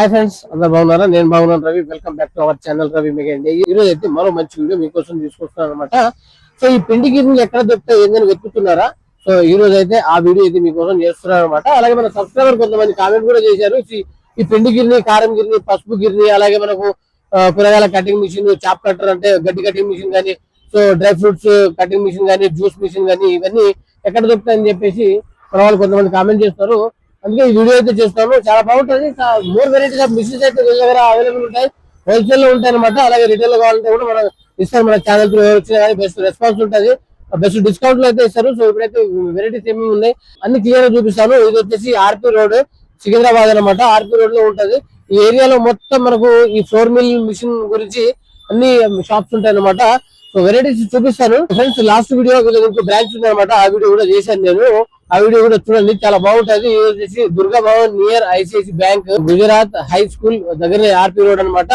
Hi friends, అందరు బాగున్నారా? నేను బాగున్నాను. Ravi, welcome back to our channel Ravi mega India. ఈ రోజు అయితే మరో మంచి వీడియో మీకోసం తీసుకొస్తున్నాను అనమాట. సో ఈ పిండి గిన్నెలు ఎక్కడ దొరుకుతాయి ఏందని వెతుకుతున్నారా? సో ఈ రోజు అయితే ఆ వీడియో అయితే మీకోసం చేస్తున్నాను అనమాట. అలాగే మన సబ్స్క్రైబర్ కొంతమంది కామెంట్ కూడా చేశారు. ఈ పిండి గిర్ని, కారం గిర్ని, పసుపు గిర్ని, అలాగే మనకు కూరగాయల కటింగ్ మిషన్, చాప్ కట్టర్ అంటే గడ్డి కటింగ్ మిషన్ కానీ, so dry fruits cutting machine కానీ, జ్యూస్ మిషన్ కానీ, ఇవన్నీ ఎక్కడ దొరుకుతాయని చెప్పేసి మన వాళ్ళు కొంతమంది కామెంట్ చేస్తారు. అందుకే ఈ వీడియో అయితే చేస్తాను. చాలా బాగుంటుంది. మోర్ వెరైటీస్ ఆఫ్ మిషన్స్ అయితే వీళ్ళ దగ్గర అవైలబుల్ ఉంటాయి. హోల్సేల్ లో ఉంటాయి అనమాట. అలాగే రిటైల్ లో కావాలంటే కూడా మనం ఇస్తారు. మన ఛానల్ త్రూ వచ్చినా కానీ బెస్ట్ రెస్పాన్స్ ఉంటుంది, బెస్ట్ డిస్కౌంట్ లో అయితే ఇస్తారు. సో ఇప్పుడైతే వెరైటీస్ ఏమేమి ఉన్నాయి అన్ని క్లియర్ గా చూపిస్తాను. ఇది వచ్చేసి ఆర్పీ రోడ్, సికింద్రాబాద్ అనమాట. ఆర్పీ రోడ్ లో ఉంటది. ఈ ఏరియాలో మొత్తం మనకు ఈ ఫ్లోర్ మిల్ మిషన్ గురించి అన్ని షాప్స్ ఉంటాయి అనమాట. సో వెరైటీస్ చూపిస్తాను ఫ్రెండ్స్. లాస్ట్ వీడియో ఇంకో బ్రాంచ్ ఉంది అనమాట. ఆ వీడియో కూడా చేశాను నేను. ఆ వీడియో కూడా చూడండి, చాలా బాగుంటది. ఇది వచ్చేసి Durga Bhavan near ICICI bank, Gujarat high school దగ్గర ఆర్పీ రోడ్ అనమాట,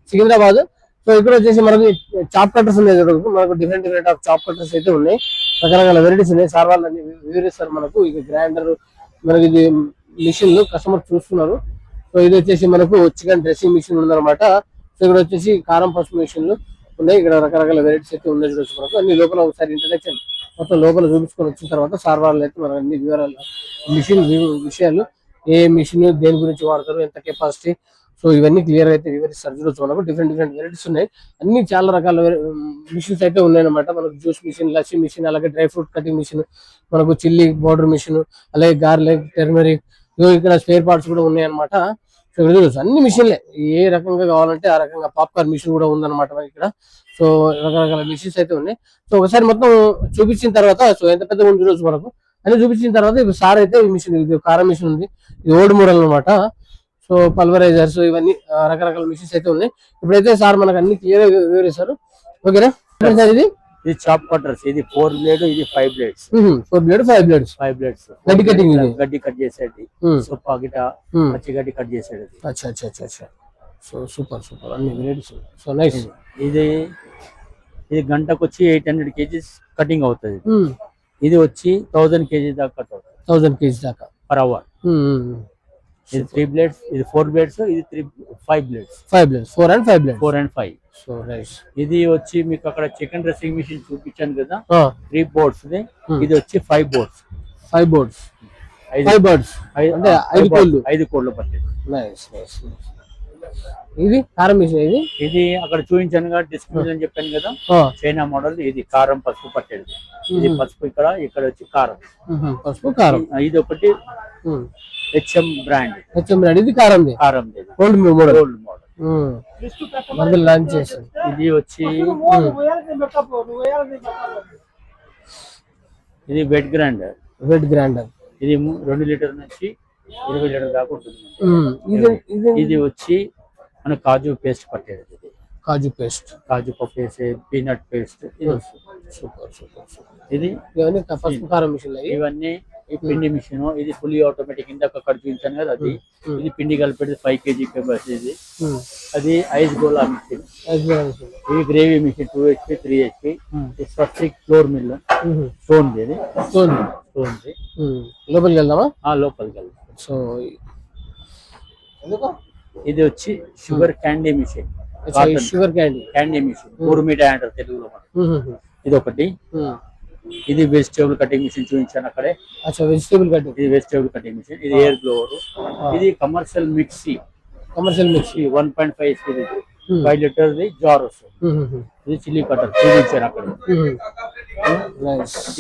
సికింద్రాబాద్. సో ఇక్కడ వచ్చేసి మనకి చాప్ కట్టర్స్ ఉన్నాయి. మనకు డిఫరెంట్ ఆఫ్ చాప్ కట్టర్స్ అయితే ఉన్నాయి. రకరకాల వెరైటీస్ ఉన్నాయి. సార్ వాళ్ళు అన్ని వివరిస్తారు మనకు. ఇక గ్రైండర్, మనకి ఇది మిషన్లు కస్టమర్ చూస్తున్నారు. సో ఇది వచ్చేసి మనకు చికెన్ డ్రెస్సింగ్ మిషన్ ఉందన్నమాట. సో ఇక్కడ వచ్చేసి కారం పసుపు మిషన్లు ఉన్నాయి. ఇక్కడ రకరకాల వెరైటీస్ అయితే ఉన్నాయి. చూడొచ్చు మనకు అన్ని లోపల ఒకసారి ఇంట్రడక్షన్ మొత్తం లోపల చూపించుకొని వచ్చిన తర్వాత సార్ వాళ్ళు అయితే మనకు అన్ని వివరాలు, మిషన్ విషయాలు, ఏ మిషన్ దేని గురించి వాడతారు, ఎంత కెపాసిటీ, సో ఇవన్నీ క్లియర్ అయితే వివరిస్తారు. చూడొచ్చు మనకు డిఫరెంట్ వెరైటీస్ ఉన్నాయి. అన్ని చాలా రకాల మిషన్స్ అయితే ఉన్నాయన్నమాట. మనకు జ్యూస్ మిషన్, లస్సీ మిషన్, అలాగే డ్రై ఫ్రూట్ కటింగ్ మిషన్, మనకు చిల్లీ పౌడర్ మిషన్, అలాగే గార్లిక్, టర్మరిక్, ఇక్కడ స్పేర్ పార్ట్స్ కూడా ఉన్నాయి అనమాట. సో ఇక్కడ చూడొచ్చు అన్ని మిషన్లే, ఏ రకంగా కావాలంటే ఆ రకంగా. పాప్కార్న్ మిషన్ కూడా ఉందన్నమాట మనకి ఇక్కడ. సో రకరకాల మిషన్స్ అయితే ఉన్నాయి. సో ఒకసారి మొత్తం చూపించిన తర్వాత, సో ఎంత పెద్ద ఉంది చూడొచ్చు మనకు. అన్ని చూపించిన తర్వాత ఇప్పుడు సార్ అయితే ఈ మిషన్, ఇది కారం మిషన్ ఉంది, ఇది ఓల్డ్ మోడల్ అనమాట. సో పల్వరైజర్స్, ఇవన్నీ రకరకాల మిషన్స్ అయితే ఉన్నాయి. ఇప్పుడైతే సార్ మనకు అన్ని క్లియర్ గా వివరిస్తారు. ఓకేనా సార్? ఇది చాప్ కట్టర్స్, ఇది 4 బ్లేడ్, ఇది 5 బ్లేడ్స్. 4 బ్లేడ్, 5 బ్లేడ్స్ గడ్డి కటింగ్, గడ్డి కట్ చేసేది, సొప్ప గిట పచ్చి గడ్డి కట్ చేసేది. అచ్చా. సో సూపర్ అన్ని వెరైటీస్. So nice. ఇది గంటకు వచ్చి 800 kgs కటింగ్ అవుతుంది. ఇది వచ్చి 1000 kg దాకా కట్ అవుతుంది. 1000 kg దాకా పర్ అవర్. ఇది 3 బ్లేడ్స్, ఇది 4 బ్లేడ్స్, ఇది 5 blades. 4 and 5 blades. 4 and 5. So nice. ఇది వచ్చి మీకు అక్కడ చికెన్ డ్రెస్సింగ్ మిషన్ చూపించాను కదా, 3 బోర్డ్స్. ఇది వచ్చి 5 బోర్డ్స్. 5 బోర్డ్స్ అంటే 5 కోళ్ళు పట్టేది. నైస్. ఇది కారం మిషన్. ఇది అక్కడ చూపించాను కదా, డిస్క్రిప్షన్ చెప్పాను కదా, చైనా మోడల్. ఇది కారం పసుపు పట్టేది. ఇది పసుపు, ఇక్కడ వచ్చి కారం, పసుపు కారం. ఇది ఒకటి హెచ్ఎం బ్రాండ్. ఇది కారం ఓల్డ్ మోడల్. లాంచ్ చేశారు. ఇది వచ్చి ఇది వెట్ గ్రైండర్. ఇది 2 లీటర్ నుంచి 20 లీటర్ దాకా ఉంటుంది. ఇది వచ్చి మన కాజు పేస్ట్ పట్టేది. కాజు పప్పు వేసే పీనట్ పేస్ట్. సూపర్. ఇది ఇవన్నీ పసుపు కారం మిషన్. ఇవన్నీ ఈ పిండి మిషన్. ఇది ఫుల్లీ ఆటోమేటిక్. ఇందాక అక్కడ చూపించాను కదా, అది. ఇది పిండి కలిపేది 5 kg కెపాసిటీ. అది ఐస్ గోలా మిషన్. ఇది గ్రేవీ మిషన్ 2 HP 3 HP. ఇది స్వస్తిక్ ఫ్లోర్ మిల్, స్టోన్. లోపలికి వెళ్దామా? లోపలికి వెళ్దాం. సో ఇది వచ్చి sugar candy machine. Candy machine, ఊర్మిటా అంటారు తెలుగులో. ఇది ఒకటి. ఇది వెజిటేబుల్ కటింగ్ మిషన్ చూపించాను అక్కడే. ఇది వెజిటేబుల్ కటింగ్ మిషన్. ఇది ఎయిర్ బ్లోవర్. ఇది commercial mixie 1.5 HP, 5 litre jar వస్తుంది. ఇది చిల్లీ కటర్ చూపించాను అక్కడ.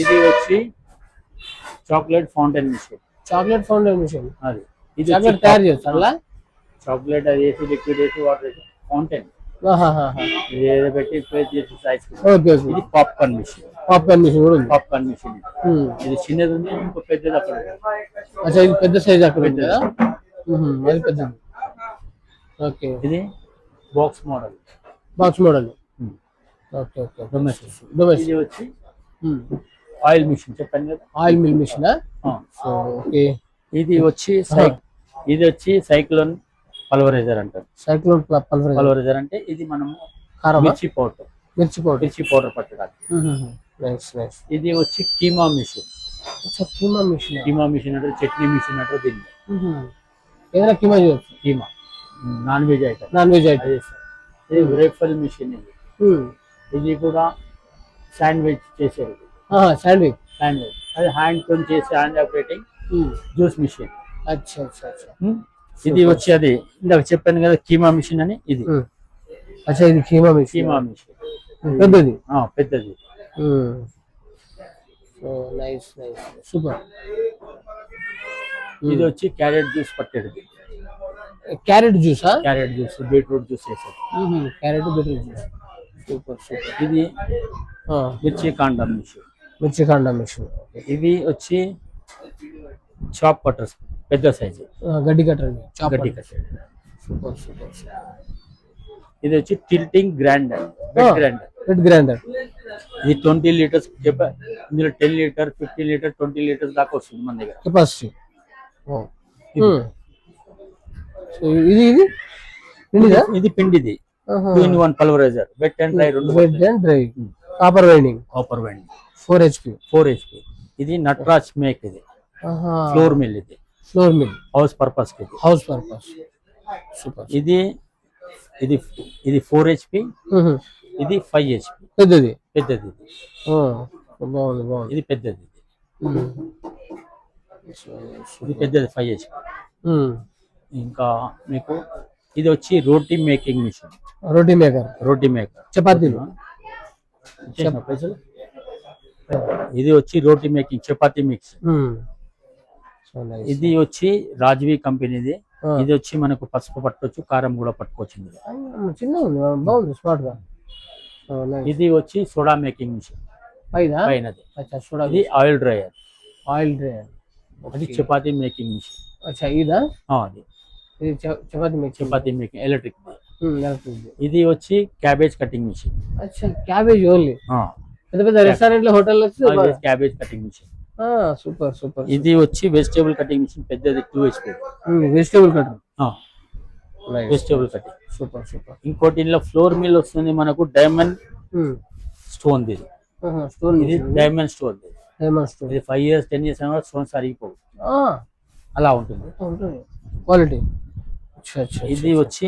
ఇది వచ్చి చాక్లెట్ ఫౌంటైన్ మిషన్. అది ఇది తయారు చేస్తారా? చాక్లెట్ అది వేసి, లిక్విడ్ వేసి, వాటర్ వేసి, ఫౌంటైన్ పెట్టి ఇది పాప్కార్న్ మిషన్. ఇది చిన్నది ఉంది, ఇంకో పెద్దది అక్కడ. ఇది పెద్ద సైజ్ అక్కడ. ఇది బాక్స్ మోడల్. ఇది వచ్చి ఆయిల్ మిషన్ చెప్పాను కదా, ఆయిల్ మిల్ మిషన్. ఇది వచ్చి సైక్లోన్ పల్వరైజర్ అంటారు. పల్వరైజర్ అంటే ఇది మనము మిర్చి పౌడర్ పట్టడానికి. ఇది వచ్చి కీమా మిషన్. కీమా మిషన్ అంటే చట్నీ మిషన్ అంటే దీన్ని. ఏదైనా కీమా చేయొచ్చు. Keema non veg item. Non veg item. అదే సార్, ఇది రైఫల్ మిషన్ ఇది. ఇది కూడా శాండ్విచ్ చేసేది. శాండ్విచ్. అది హ్యాండ్ తో చేసే హ్యాండ్ ఆపరేటింగ్ జ్యూస్ మిషన్. అచ్చా అచ్చా అచ్చా. ఇది వచ్చి అది ఇందాక చెప్పాను కదా కీమా మిషన్ అని, ఇది. అచ్చా, ఇది కీమా మిషన్. కీమా మిషన్ పెద్దది. పెద్దది. So nice nice, super. ఇది వచ్చి క్యారెట్ జ్యూస్ పట్టేది. క్యారెట్ జ్యూసా? క్యారెట్ జ్యూస్, బీట్రూట్ జ్యూస్ వేసేది. Carrot beetroot juice. Super super. ఇది మిర్చి కాండం మిషన్. మిర్చి కాండం మిషన్. ఇది వచ్చి చాప్ కట్టర్స్, పెద్ద సైజు గడ్డి కట్టర్. గడ్డి కట్టర్. Super super. ఇది వచ్చి tilting grinder, bed grinder. Bed grinder. ఇది 20 లీటర్స్, ఇందులో 10 లీటర్, 15 లీటర్, 20 లీటర్స్ దాకా వస్తుంది మన దగ్గర కెపాసిటీ. ఇది ఇది పిండిదా? ఇది పిండిది. 2-in-1 pulveriser, wet and dry రెండు. Wet and dry. Copper winding. 4 HP. ఇది నట్రాజ్ మేక్. ఇది ఫ్లోర్ మిల్. ఇది flour mill, house purpose. House purpose. Super. ఇది 4 HP. ఇది 5 HP. పెద్దది. బాగుంది. ఇది పెద్దది. ఇది పెద్దది 5 HP. ఇంకా మీకు ఇది వచ్చి రోటీ మేకింగ్ మిషన్. రోటీ మేకర్ చపాతీలు. ఇది వచ్చి రోటీ మేకింగ్, చపాతీ మిక్స్. ఇది వచ్చి రాజ్వీ కంపెనీది. ఇది వచ్చి మనకు పసుపు పట్టవచ్చు, కారం కూడా పట్టుకోవచ్చు. బాగుంది, స్మార్ట్ గా. ఇది వచ్చి సోడా మేకింగ్ మిషన్ పైనది. ఇది ఆయిల్ డ్రైయర్. అది చపాతీ మేకింగ్ మిషన్. అది చపాతీ మేకింగ్ ఎలక్ట్రిక్. ఇది వచ్చి cabbage cutting machine. Cabbage only. పెద్ద పెద్ద రెస్టారెంట్ లో, hotel cabbage cutting machine. Super super. ఇది వచ్చి వెజిటేబుల్ కటింగ్ మిషన్, పెద్దది 2 HP. Vegetable cutting. Super super. ఇంకోటి ఇందులో ఫ్లోర్ మిల్ వస్తుంది మనకు, డైమండ్ స్టోన్. ఇది డైమండ్ స్టోన్. ఇది 5 years 10 years స్టోన్స్ అరిగిపోవు, అలా ఉంటుంది క్వాలిటీ. ఇది వచ్చి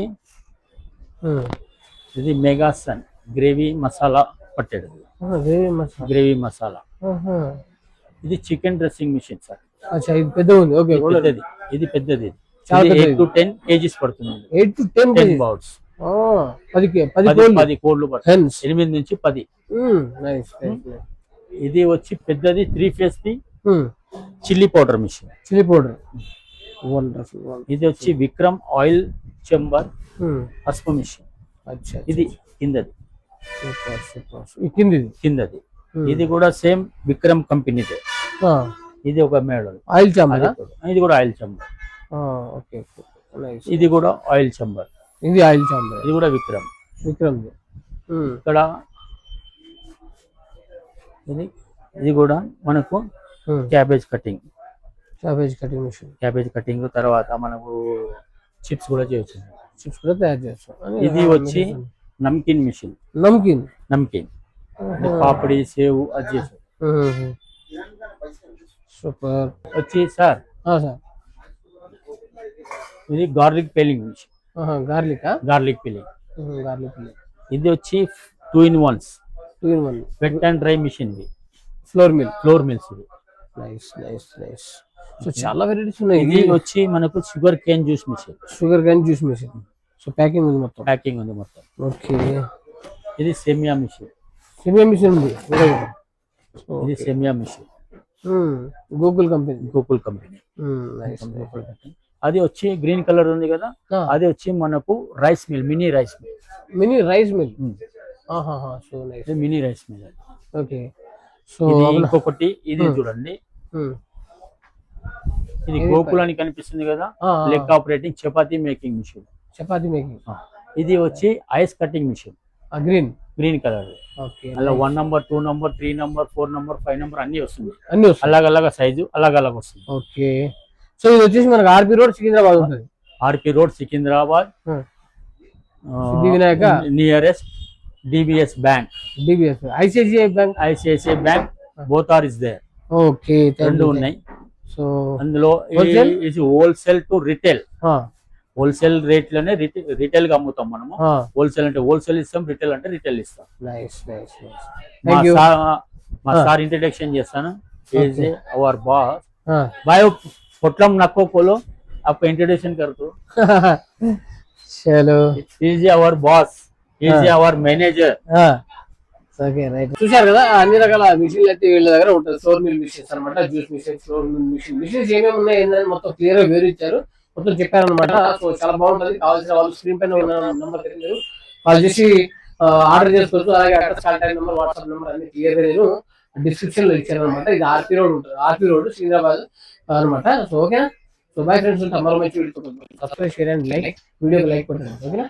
ఇది మెగాసన్ గ్రేవీ మసాలా పట్టేది. గ్రేవీ మసాలా. ఇది చికెన్ డ్రెస్సింగ్ మిషన్ సార్. ఇది పెద్దది ఉంది. ఓకే, పెద్దది. ఇది పెద్దది. 8 to 10 kgs పడుతుంది. 8 to 10 బౌల్స్. 10 కోళ్ళు 8 నుంచి 10. ఇది వచ్చి పెద్దది 3 phase the chilli powder machine. ఇది వచ్చి విక్రమ్ ఆయిల్ చెంబర్ పసుపు మిషన్. ఇది కిందది. కిందది. ఇది కూడా సేమ్ విక్రమ్ కంపెనీదే. ఇది ఒక మోడల్ ఆయిల్ చాంబర్. ఇది కూడా ఆయిల్ చాంబర్. ఇది కూడా ఆయిల్ చాంబర్. ఇది ఆయిల్ చాంబర్. ఇది కూడా విక్రమ్. ఇక్కడ ఇది కూడా మనకు cabbage cutting machine. Cabbage cutting తర్వాత మనకు చిప్స్ కూడా చేయొచ్చు. తయారు చేస్తాం. ఇది వచ్చి నమ్కిన్ మిషన్. నమ్కిన్ పాపడి, సేవ్ అది చేస్తాం. సూపర్. వచ్చి సార్ ఇది garlic peeling machine. Garlic peeling. ఇది వచ్చి 2-in-1 wet and dry machine. Flour mills. ఇది సో చాలా వెరైటీస్ ఉన్నాయి. ఇది వచ్చి మనకు sugar cane juice machine. So packing ఉంది మొత్తం. ఓకే. ఇది సెమియా మిషన్ ఉంది. ఇది సెమియా మిషన్. Google company. అది వచ్చి గ్రీన్ కలర్ ఉంది కదా, అది వచ్చి మనకు rice mill, mini rice mill. So nice. Mini rice mill. Okay. So ఇంకొకటి ఇది చూడండి, ఇది గోకుల్ అని కనిపిస్తుంది కదా, leg operating chapati making machine. ఇది వచ్చి ice cutting machine. Green colour. అలా 1 number 2 number 3 number 4 number 5 number అన్ని వస్తుంది. అలాగ సైజు అలాగ వస్తుంది. ఓకే. సో ఇది వచ్చేసి మనకు ఆర్పి రోడ్ సికింద్రాబాద్ ఉంటుంది. Secunderabad Vinayaka nearest DBS bank. ICICI bank both are is there. Okay. రెండు ఉన్నాయి. సో అందులో wholesale to retail. Wholesale rate లోనే రీటైల్ గా అమ్ముతాం మనము. హోల్సేల్ అంటే హోల్సేల్ ఇస్తాం, రిటైల్ అంటే రిటైల్ ఇస్తాం. Nice nice nice. మా సార్ ఇంట్రడక్షన్ చేస్తాను. Is our boss. भाई पोटलम नको खोलो, आप इंट्रोडक्शन कर दो. चलो. Is our boss, is our manager. Okay right. చూశారు కదా అన్ని రకాల మిషన్లు అయితే వీళ్ళ దగ్గర ఉంటుంది. ఫ్లోర్ మిల్ మిషన్స్ అనమాట, juice machine, flour mill machines ఏమేమి ఉన్నాయి ఏంటని మొత్తం క్లియర్ గా వివరించారు, మొత్తం చెప్పారనమాట. సో చాలా బాగుంటది. కావాల్సిన వాళ్ళు స్క్రీన్ పైన ఉన్న నెంబర్ తెలియదు, వాళ్ళు చేసి ఆర్డర్ చేసుకోవచ్చు. అలాగే address, contact number, WhatsApp number అన్ని క్లియర్ గా నేను డిస్క్రిప్షన్ లో ఇచ్చాను అనమాట. ఇది ఆర్పీ రోడ్ ఉంటుంది, ఆర్పీ రోడ్ సికింద్రాబాద్ అనమాట. సో ఓకేనా. సో బై ఫ్రెండ్స్, ఉంటాం మరో మంచి video. Subscribe, share and like, వీడియోకి లైక్ కొట్టండి. ఓకేనా.